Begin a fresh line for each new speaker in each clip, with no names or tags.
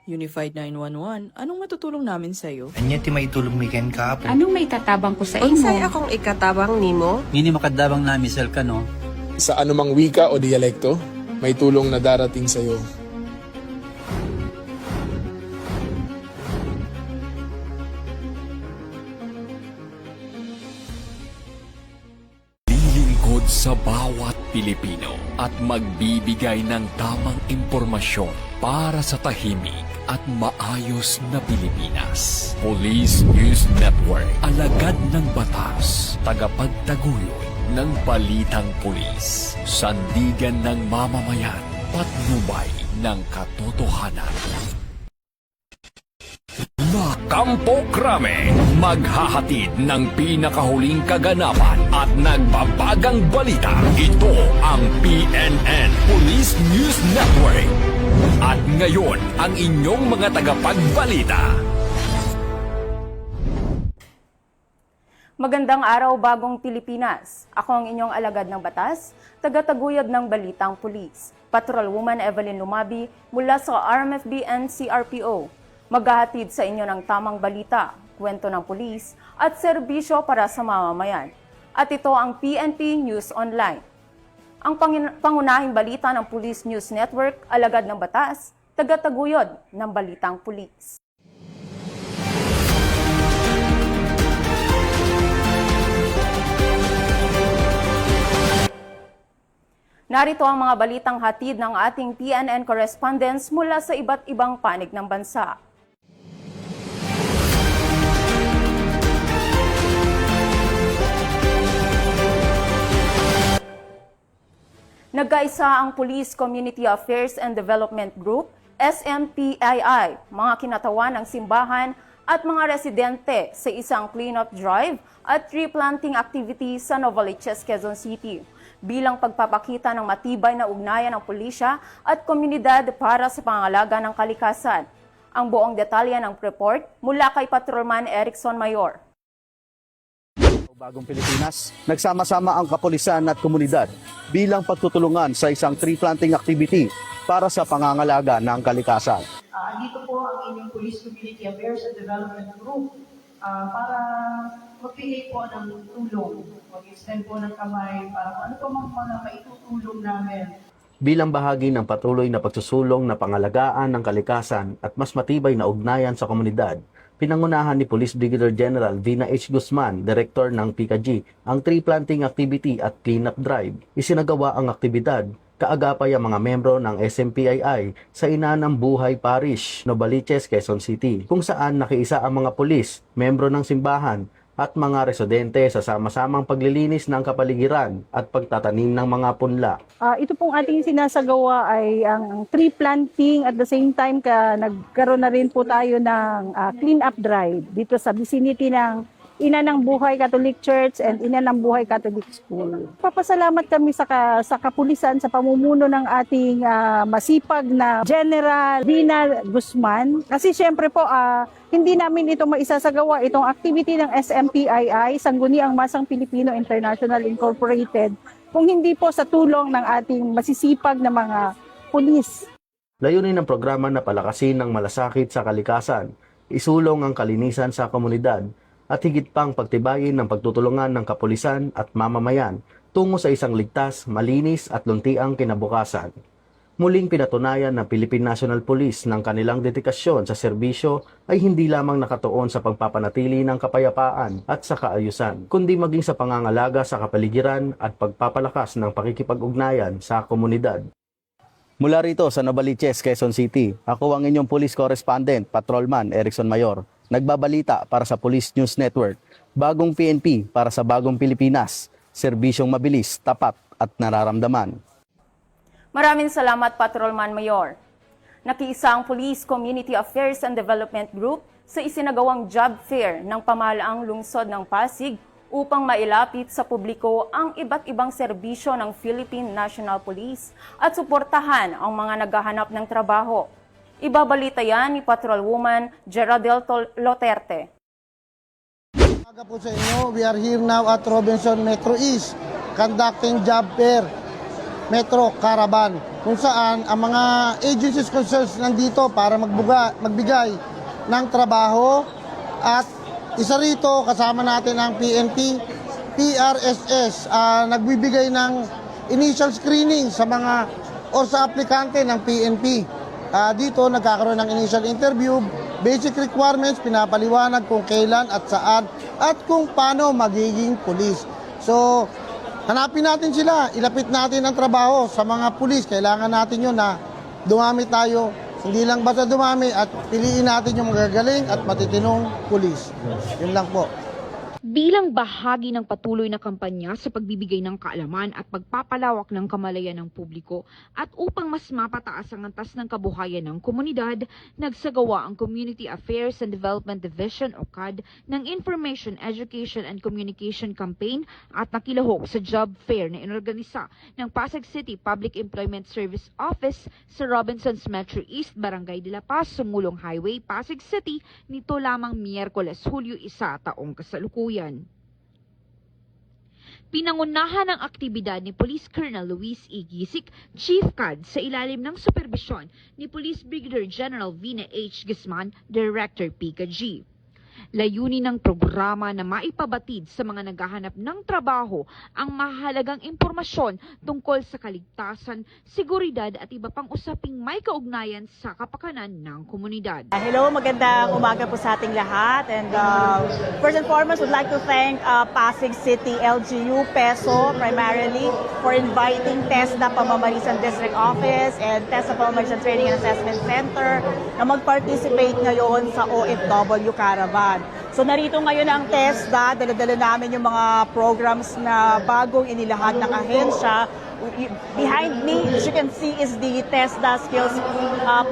Unified 911, anong matutulong namin sa'yo?
Anya ti maitulong mi ken kahapon.
Anong may tatabang ko sa
Unsay
imo?
akong ikatabang nimo?
Ngini makadabang na misal ka no.
Sa anumang wika o dialekto, may tulong na darating sa iyo.
Lilingkod sa bawat Pilipino at magbibigay ng tamang impormasyon para sa tahimik at maayos na Pilipinas. Police News Network, alagad ng batas, tagapagtaguyod ng balitang pulis, sandigan ng mamamayan, patnubay ng katotohanan. La Campo Crame, maghahatid ng pinakahuling kaganapan at nagbabagang balita. Ito ang PNN Police News Network. At ngayon, ang inyong mga tagapagbalita.
Magandang araw, bagong Pilipinas. Ako ang inyong alagad ng batas, tagataguyod ng balitang pulis. Patrolwoman Evelyn Lumabi mula sa RMFB and CRPO. Maghahatid sa inyo ng tamang balita, kwento ng pulis at serbisyo para sa mamamayan. At ito ang PNP News Online. Ang pangunahing balita ng Police News Network, alagad ng batas, tagataguyod ng balitang pulis. Narito ang mga balitang hatid ng ating PNN correspondents mula sa iba't ibang panig ng bansa. Nagkaisa ang Police Community Affairs and Development Group, SMPII, mga kinatawan ng simbahan at mga residente sa isang clean-up drive at tree planting activity sa Novaliches, Quezon City, bilang pagpapakita ng matibay na ugnayan ng pulisya at komunidad para sa pangangalaga ng kalikasan. Ang buong detalye ng report mula kay Patrolman Erickson Mayor.
Bagong Pilipinas, nagsama-sama ang kapulisan at komunidad bilang pagtutulungan sa isang tree planting activity para sa pangangalaga ng kalikasan.
Dito po ang inyong Police Community Affairs and Development Group para magbigay po ng tulong, mag-extend po ng kamay para ano po mga maitutulong namin.
Bilang bahagi ng patuloy na pagsusulong na pangalagaan ng kalikasan at mas matibay na ugnayan sa komunidad, pinangunahan ni Police Brigadier General Vina H. Guzman, Director ng PKG, ang tree planting activity at cleanup drive. Isinagawa ang aktibidad kaagapay ang mga membro ng SMPII sa Inanang Buhay Parish, Novaliches, Quezon City, kung saan nakiisa ang mga pulis, membro ng simbahan, at mga residente sa sama-samang paglilinis ng kapaligiran at pagtatanim ng mga punla.
Ito pong ating sinasagawa ay ang tree planting at the same time nagkaroon na rin po tayo ng clean-up drive dito sa vicinity ng Inanang Buhay Catholic Church and Inanang Buhay Catholic School. Papasalamat kami sa kapulisan sa pamumuno ng ating masipag na General Vina Guzman. Kasi syempre po, hindi namin ito maisasagawa, itong activity ng SMPII, Sangguniang Masang Pilipino International Incorporated, kung hindi po sa tulong ng ating masisipag na mga pulis.
Layunin ng programa na palakasin ng malasakit sa kalikasan, isulong ang kalinisan sa komunidad, at higit pang pagtibayin ng pagtutulungan ng kapulisan at mamamayan tungo sa isang ligtas, malinis at luntiang kinabukasan. Muling pinatunayan ng Philippine National Police ng kanilang dedikasyon sa serbisyo ay hindi lamang nakatuon sa pagpapanatili ng kapayapaan at sa kaayusan, kundi maging sa pangangalaga sa kapaligiran at pagpapalakas ng pakikipag-ugnayan sa komunidad. Mula rito sa Novaliches, Quezon City, ako ang inyong police correspondent, Patrolman Erickson Mayor. Nagbabalita para sa Police News Network, bagong PNP para sa bagong Pilipinas, serbisyong mabilis, tapat at nararamdaman.
Maraming salamat, Patrolman Mayor. Nakiisa ang Police Community Affairs and Development Group sa isinagawang job fair ng pamahalaang lungsod ng Pasig upang mailapit sa publiko ang iba't ibang serbisyo ng Philippine National Police at suportahan ang mga naghahanap ng trabaho. Ibabalita yan ni Patrolwoman Geraldel Loterte.
Umaga po sa inyo, we are here now at Robinson Metro East conducting job fair. Metro Caravan, kung saan ang mga agencies concerned nandito para magbigay ng trabaho, at isa rito kasama natin ang PNP, PRSS, nagbibigay ng initial screening sa mga o sa aplikante ng PNP. Dito nagkakaroon ng initial interview, basic requirements, pinapaliwanag kung kailan at saan at kung paano magiging pulis. So, hanapin natin sila, ilapit natin ang trabaho sa mga pulis. Kailangan natin yun na dumami tayo. Hindi lang basta dumami at piliin natin yung magagaling at matitinong pulis. Yun lang po.
Bilang bahagi ng patuloy na kampanya sa pagbibigay ng kaalaman at pagpapalawak ng kamalayan ng publiko at upang mas mapataas ang antas ng kabuhayan ng komunidad, nagsagawa ang Community Affairs and Development Division o CAD ng Information, Education and Communication Campaign at nakilahok sa job fair na inorganisa ng Pasig City Public Employment Service Office sa Robinsons Metro East, Barangay de la Paz, Sumulong Highway, Pasig City nito lamang Miyerkules, Hulyo 1, taong kasalukuyan. Pinangunahan ng aktibidad ni Police Colonel Luis E. Gisik, Chief CAD, sa ilalim ng supervisyon ni Police Brigadier General Vina H. Guzman, Director PICA-G. Layunin ng programa na maipabatid sa mga naghahanap ng trabaho ang mahalagang impormasyon tungkol sa kaligtasan, seguridad at iba pang usaping may kaugnayan sa kapakanan ng komunidad.
Hello, magandang umaga po sa ating lahat. And first and foremost, would like to thank Pasig City LGU PESO primarily for inviting TESDA Pamamarisan District Office and TESDA Pamamarisan Training and Assessment Center na mag-participate ngayon sa OFW Caravan. So narito ngayon ang TESDA, dala-dala namin yung mga programs na bagong inilahad ng ahensya. Behind me, as you can see, is the TESDA Skills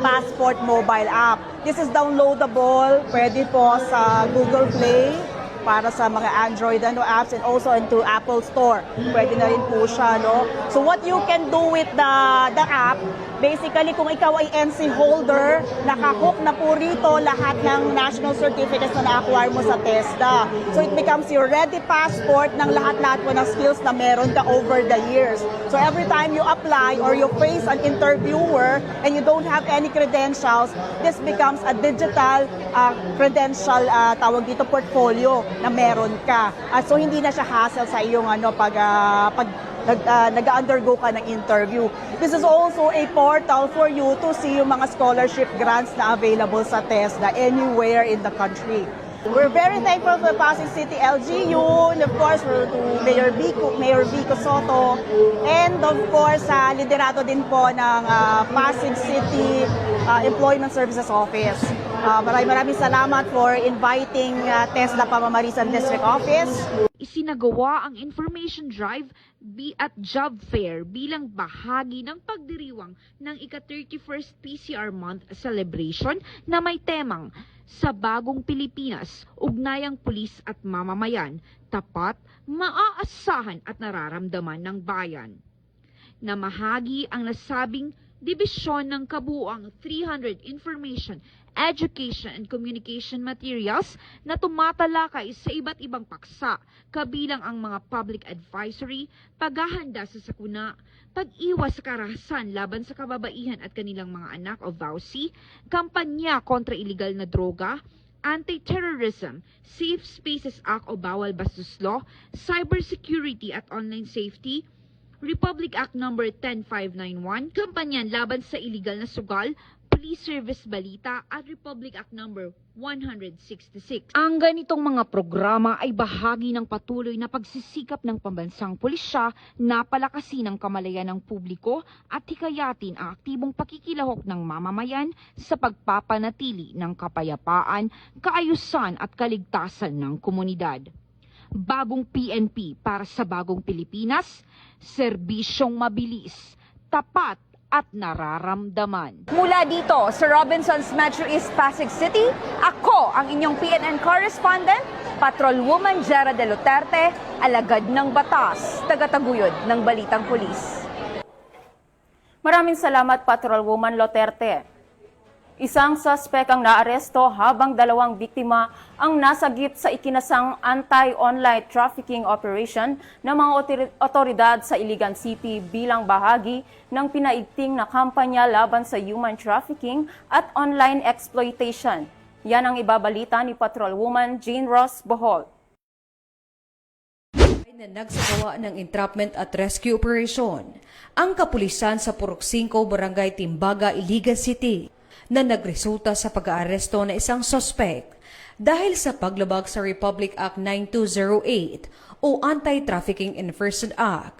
Passport mobile app. This is downloadable, pwede po sa Google Play para sa mga Android apps and also into Apple Store. Pwede na rin po siya, no? So what you can do with the app, basically kung ikaw ay NC holder, nakahook na po rito lahat ng national certificates na na-acquire mo sa TESDA. So it becomes your ready passport ng lahat-lahat po ng skills na meron ka over the years. So every time you apply or you face an interviewer and you don't have any credentials, this becomes a digital credential, tawag dito, portfolio na meron ka. So hindi na siya hassle sa iyong pag nag-undergo ka ng interview. This is also a portal for you to see yung mga scholarship grants na available sa TESDA anywhere in the country. We're very thankful to the Pasig City LGU, and of course to Mayor Vico Soto, and of course liderato din po ng Pasig City Employment Services Office. Maraming salamat for inviting TESDA Pamamarisan District Office.
Isinagawa ang information drive at job fair bilang bahagi ng pagdiriwang ng ika-31st PCR Month celebration na may temang Sa Bagong Pilipinas, Ugnayang Pulis at Mamamayan, Tapat, Maaasahan at Nararamdaman ng Bayan. Namahagi ang nasabing dibisyon ng kabuuang 300 information, education and communication materials na tumatalakay sa iba't ibang paksa, kabilang ang mga public advisory, paghahanda sa sakuna, pag-iwas sa karahasan laban sa kababaihan at kanilang mga anak o VAUSI, kampanya kontra iligal na droga, Anti-Terrorism, Safe Spaces Act o Bawal Bastos Law, Cybersecurity at Online Safety, Republic Act No. 10591, kampanyan laban sa iligal na sugal, Police Service Balita at Republic Act No. 166. Ang ganitong mga programa ay bahagi ng patuloy na pagsisikap ng pambansang pulisya na palakasin ang kamalayan ng publiko at hikayatin ang aktibong pakikilahok ng mamamayan sa pagpapanatili ng kapayapaan, kaayusan at kaligtasan ng komunidad. Bagong PNP para sa Bagong Pilipinas, serbisyong mabilis, tapat at nararamdaman.
Mula dito sa Robinsons Metro East, Pasig City, ako ang inyong PNN correspondent, Patrolwoman Jera de Luterte, alagad ng batas, tagataguyod ng Balitang Pulis. Maraming salamat, Patrolwoman Luterte. Isang suspek ang naaresto habang 2 biktima ang nasagip sa ikinasang anti-online trafficking operation ng mga otoridad sa Iligan City bilang bahagi ng pinaigting na kampanya laban sa human trafficking at online exploitation. Yan ang ibabalita ni Patrolwoman Jane Ross Bohol.
Na nagsagawa ng entrapment at rescue operation ang kapulisan sa Purok 5, Barangay Timbaga, Iligan City na nagresulta sa pag-aaresto na isang sospek dahil sa paglabag sa Republic Act 9208 o Anti-Trafficking in Person Act.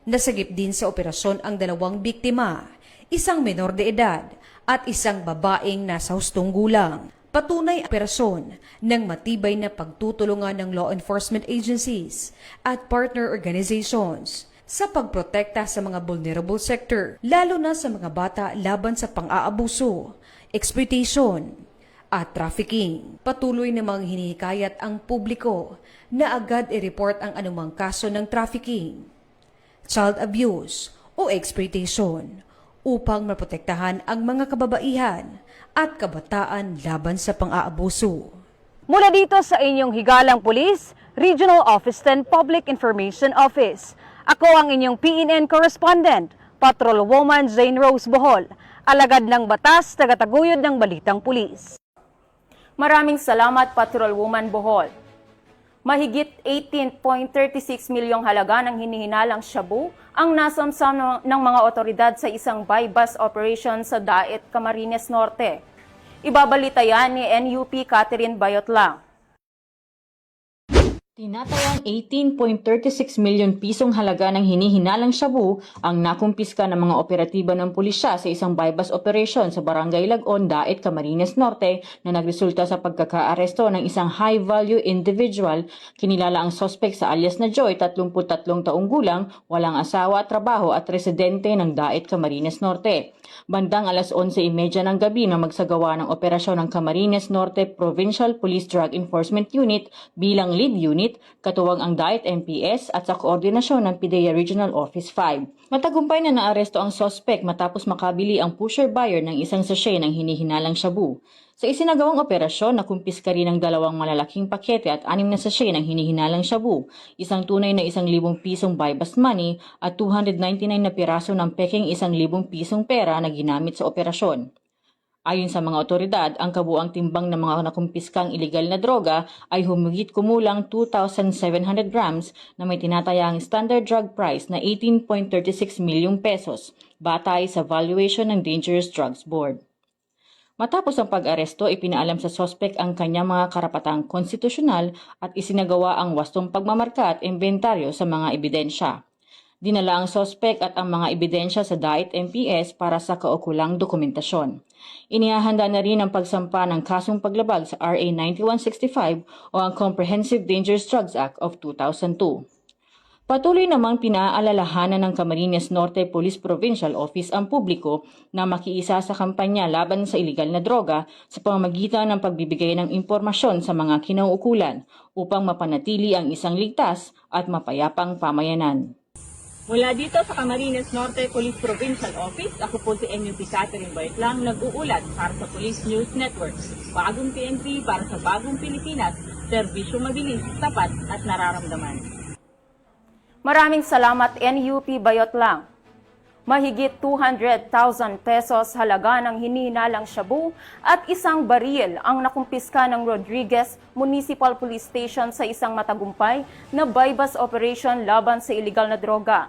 Nasagip din sa operasyon ang 2 biktima, isang menor de edad at isang babaeng nasa hustong gulang. Patunay ang operasyon ng matibay na pagtutulungan ng law enforcement agencies at partner organizations sa pagprotekta sa mga vulnerable sector, lalo na sa mga bata laban sa pang-aabuso, exploitation at trafficking. Patuloy namang hinihikayat ang publiko na agad i-report ang anumang kaso ng trafficking, child abuse o exploitation upang maprotektahan ang mga kababaihan at kabataan laban sa pang-aabuso.
Mula dito sa inyong higalang pulis, Regional Office 10 Public Information Office. Ako ang inyong PNN correspondent, Patrolwoman Jane Rose Bohol, alagad ng batas, tagataguyod ng balitang pulis. Maraming salamat, Patrolwoman Bohol. Mahigit 18.36 milyong halaga ng hinihinalang shabu ang nasamsam ng mga otoridad sa isang buy-bust operation sa Daet, Camarines Norte. Ibabalita yan ni NUP Catherine Bayotlang.
Tinatayang 18.36 milyon pisong halaga ng hinihinalang shabu ang nakumpiska ng mga operatiba ng pulisya sa isang buy-bust operation sa Barangay Lagon, Daet, Camarines Norte na nagresulta sa pagkakaaresto ng isang high-value individual. Kinilala ang suspect sa alias na Joy, 33 taong gulang, walang asawa at trabaho at residente ng Daet, Camarines Norte. Bandang alas 11:30 ng gabi na magsagawa ng operasyon ng Camarines Norte Provincial Police Drug Enforcement Unit bilang lead unit, katuwang ang Daet MPS at sa koordinasyon ng PIDEA Regional Office 5. Matagumpay na naaresto ang suspect matapos makabili ang pusher buyer ng isang sachet ng hinihinalang shabu. Sa isinagawang operasyon, nakumpiska rin ng 2 malalaking pakete at 6 na sachet ng hinihinalang shabu, isang tunay na 1,000 pisong buy-bust money at 299 na piraso ng peking 1,000 pisong pera na ginamit sa operasyon. Ayon sa mga otoridad, ang kabuang timbang ng mga nakumpiskang ilegal na droga ay humigit kumulang 2,700 grams na may tinatayang standard drug price na 18.36 milyong pesos, batay sa Valuation ng Dangerous Drugs Board. Matapos ang pag-aresto, ipinaalam sa sospek ang kanyang mga karapatang konstitusyonal at isinagawa ang wastong pagmamarka at inventaryo sa mga ebidensya. Dinala ang sospek at ang mga ebidensya sa Daet MPS para sa kaukulang dokumentasyon. Inihahanda na rin ang pagsampa ng kasong paglabag sa RA 9165 o ang Comprehensive Dangerous Drugs Act of 2002. Patuloy namang pinaalalahanan ng Camarines Norte Police Provincial Office ang publiko na makiisa sa kampanya laban sa ilegal na droga sa pamamagitan ng pagbibigay ng impormasyon sa mga kinauukulan upang mapanatili ang isang ligtas at mapayapang pamayanan.
Mula dito sa Camarines Norte Police Provincial Office, ako po si NUP Catherine Bayotlang, nag-uulat para sa Police News Network. Bagong PNP para sa bagong Pilipinas, serbisyo mabilis, tapat at nararamdaman.
Maraming salamat, NUP Bayotlang. Mahigit 200,000 pesos halaga ng hinihinalang shabu at isang baril ang nakumpiska ng Rodriguez Municipal Police Station sa isang matagumpay na buy-bust operation laban sa ilegal na droga.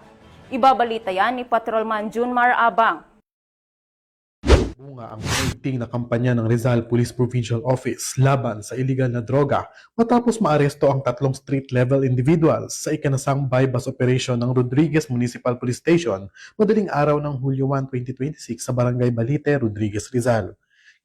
Ibabalita yan ni Patrolman Junmar Abang.
Bunga ang pinaigting na kampanya ng Rizal Police Provincial Office laban sa iligal na droga matapos maaresto ang 3 street-level individuals sa ikinasang buy-bust operation ng Rodriguez Municipal Police Station madaling araw ng Hulyo 1, 2026 sa Barangay Balite, Rodriguez, Rizal.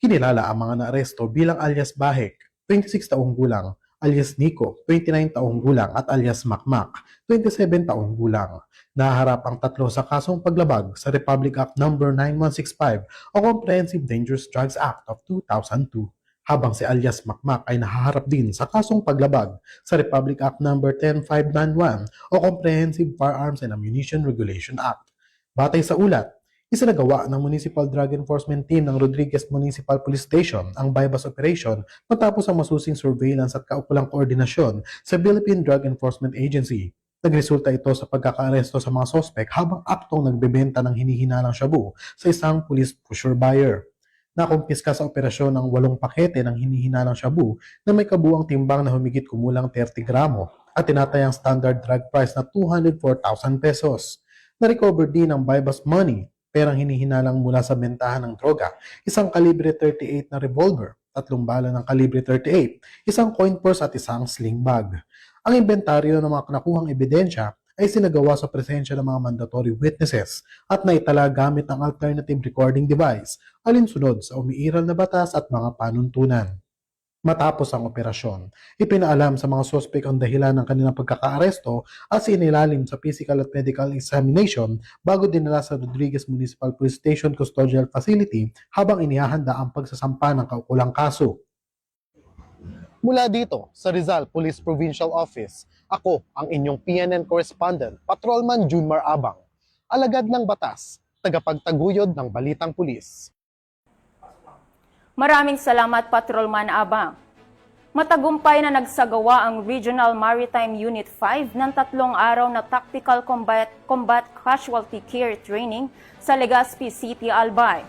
Kinilala ang mga naaresto bilang alias Bahek, 26 taong gulang, alias Nico, 29 taong gulang at alias Makmak, 27 taong gulang. Naharap ang 3 sa kasong paglabag sa Republic Act No. 9165 o Comprehensive Dangerous Drugs Act of 2002, habang si alias Makmak ay nahaharap din sa kasong paglabag sa Republic Act No. 10591 o Comprehensive Firearms and Ammunition Regulation Act. Batay sa ulat, Isinagawa ng Municipal Drug Enforcement Team ng Rodriguez Municipal Police Station ang bypass operation matapos ang masusing surveillance at kaukulang koordinasyon sa Philippine Drug Enforcement Agency. Nagresulta ito sa pagkakaaresto sa mga sospek habang aktong nagbebenta ng hinihinalang shabu sa isang police pusher buyer. Nakumpiska sa operasyon ang 8 pakete ng hinihinalang shabu na may kabuang timbang na humigit kumulang 30 gramo at tinatayang standard drug price na 204,000 pesos. Na-recover din ang bypass money, perang hinihinalang mula sa bentahan ng droga, isang kalibre 38 na revolver, 3 bala ng kalibre 38, isang coin purse at isang sling bag. Ang inventaryo ng mga nakuhang ebidensya ay sinagawa sa presensya ng mga mandatory witnesses at naitala gamit ang alternative recording device alinsunod sa umiiral na batas at mga panuntunan. Matapos ang operasyon, ipinaalam sa mga sospek ang dahilan ng kanilang pagkakaaresto at sinilalim sa physical at medical examination bago dinala sa Rodriguez Municipal Police Station Custodial Facility habang inihahanda ang pagsasampa ng kaukulang kaso.
Mula dito sa Rizal Police Provincial Office, ako ang inyong PNN correspondent, Patrolman Junmar Abang, alagad ng batas, tagapagtaguyod ng balitang pulis.
Maraming salamat, Patrolman Abang. Matagumpay na nagsagawa ang Regional Maritime Unit 5 ng 3 araw na Tactical Combat Casualty Care Training sa Legazpi City, Albay,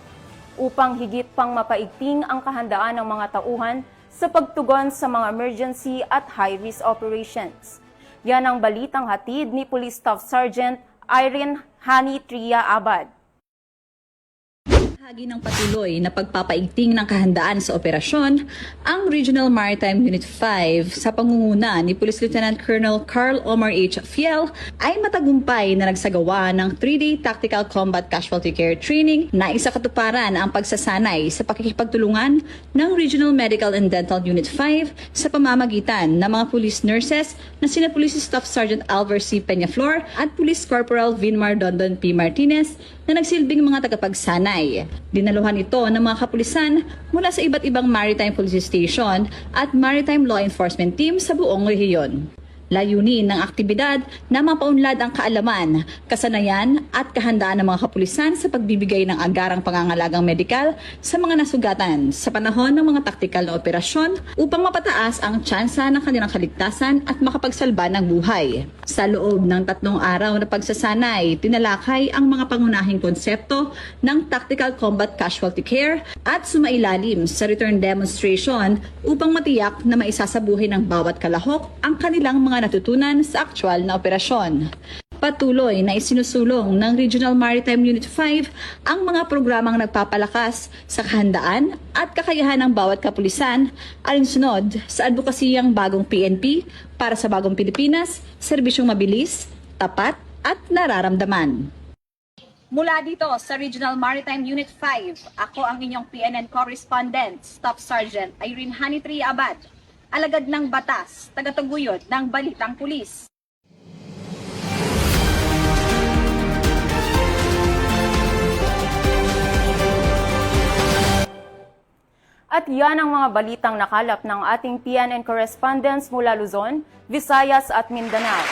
upang higit pang mapaigting ang kahandaan ng mga tauhan sa pagtugon sa mga emergency at high-risk operations. Yan ang balitang hatid ni Police Staff Sergeant Irene Hani Tria Abad.
Bahagi ng patuloy na pagpapaigting ng kahandaan sa operasyon, ang Regional Maritime Unit 5 sa pangunguna ni Police Lieutenant Colonel Carl Omar H. Fiel ay matagumpay na nagsagawa ng 3-day Tactical Combat Casualty Care Training na isa katuparan ang pagsasanay sa pakikipagtulungan ng Regional Medical and Dental Unit 5 sa pamamagitan ng mga police nurses na sina Police Staff Sergeant Alvar C. Peñaflor at Police Corporal Vinmar Dondon P. Martinez na nagsilbing mga tagapagsanay. Dinaluhan ito ng mga kapulisan mula sa iba't ibang maritime police station at maritime law enforcement team sa buong rehiyon. Layunin ng aktibidad na mapaunlad ang kaalaman, kasanayan at kahandaan ng mga kapulisan sa pagbibigay ng agarang pangangalagang medikal sa mga nasugatan sa panahon ng mga taktikal na operasyon upang mapataas ang tsansa ng kanilang kaligtasan at makapagsalba ng buhay. Sa loob ng 3 araw na pagsasanay, tinalakay ang mga pangunahing konsepto ng Tactical Combat Casualty Care at sumailalim sa return demonstration upang matiyak na maisasabuhay ng bawat kalahok ang kanilang mga natutunan sa aktwal na operasyon. Patuloy na isinusulong ng Regional Maritime Unit 5 ang mga programang nagpapalakas sa kahandaan at kakayahan ng bawat kapulisan alinsunod sa advokasiyang bagong PNP para sa bagong Pilipinas, serbisyong mabilis, tapat at nararamdaman.
Mula dito sa Regional Maritime Unit 5, ako ang inyong PNN correspondent, Staff Sergeant Irene Hani Tria Abad, alagad ng batas, tagataguyod ng balitang pulis. At yan ang mga balitang nakalap ng ating PNN correspondents mula Luzon, Visayas at Mindanao.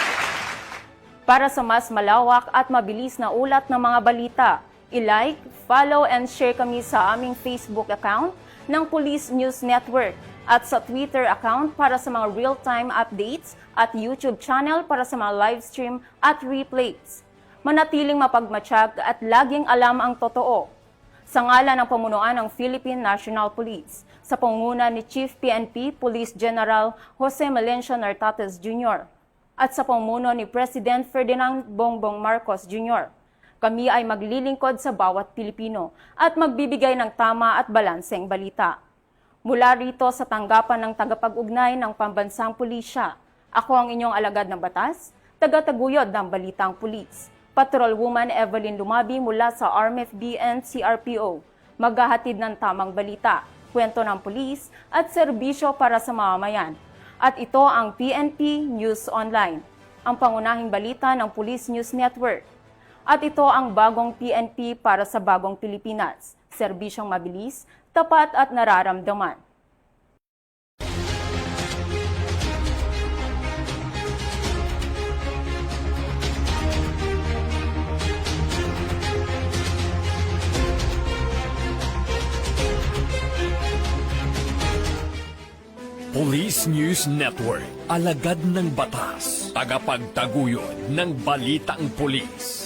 Para sa mas malawak at mabilis na ulat ng mga balita, i-like, follow and share kami sa aming Facebook account ng Police News Network at sa Twitter account para sa mga real-time updates at YouTube channel para sa mga live stream at replays. Manatiling mapagmatsyag at laging alam ang totoo. Sa ngalan ng pamunuan ng Philippine National Police, sa pangunguna ni Chief PNP Police General Jose Melencio Nartates Jr. at sa pamuno ni President Ferdinand Bongbong Marcos Jr., kami ay maglilingkod sa bawat Pilipino at magbibigay ng tama at balanseng balita. Mula rito sa tanggapan ng tagapag-ugnay ng Pambansang Pulisya, ako ang inyong alagad ng batas, tagataguyod ng Balitang Pulis, Patrolwoman Evelyn Lumabi mula sa RMFB and CRPO, maghahatid ng tamang balita, kwento ng pulis at serbisyo para sa mamamayan. At ito ang PNP News Online, ang pangunahing balita ng Police News Network. At ito ang bagong PNP para sa bagong Pilipinas, serbisyong mabilis, tapat at nararamdaman.
Police News Network, alagad ng batas, tagapagtaguyod ng balitang pulis.